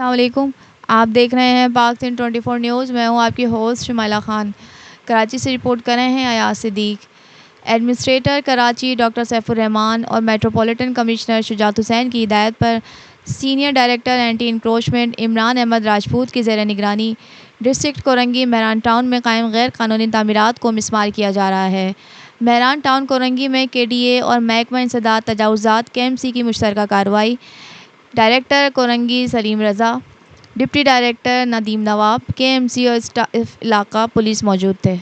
अस्सलाम वालेकुम। आप देख रहे हैं पाक सिंध 24 न्यूज़। मैं हूं आपकी होस्ट शुमाइला खान। कराची से रिपोर्ट कर रहे हैं अयाज सिद्दीक। एडमिनिस्ट्रेटर कराची डॉक्टर सैफुर रहमान और मेट्रोपॉलिटन कमिश्नर शुजात हुसैन की हिदायत पर senior director anti encroachment Imran Ahmed Rajput की ज़ेर निगरानी डिस्ट्रिक्ट कोरंगी मेहरान टाउन में कायम गैर कानूनी तामीरात को मिसमार किया जा रहा है। मेहरान टाउन कोरंगी में KDA और महकमा इंसदाद तजावुज़ात KMC की मुश्तरका कार्रवाई। डायरेक्टर कोरंगी सलीम रज़ा, डिप्टी डायरेक्टर नदीम नवाब, KMC और स्टाफ इलाका पुलिस मौजूद थे।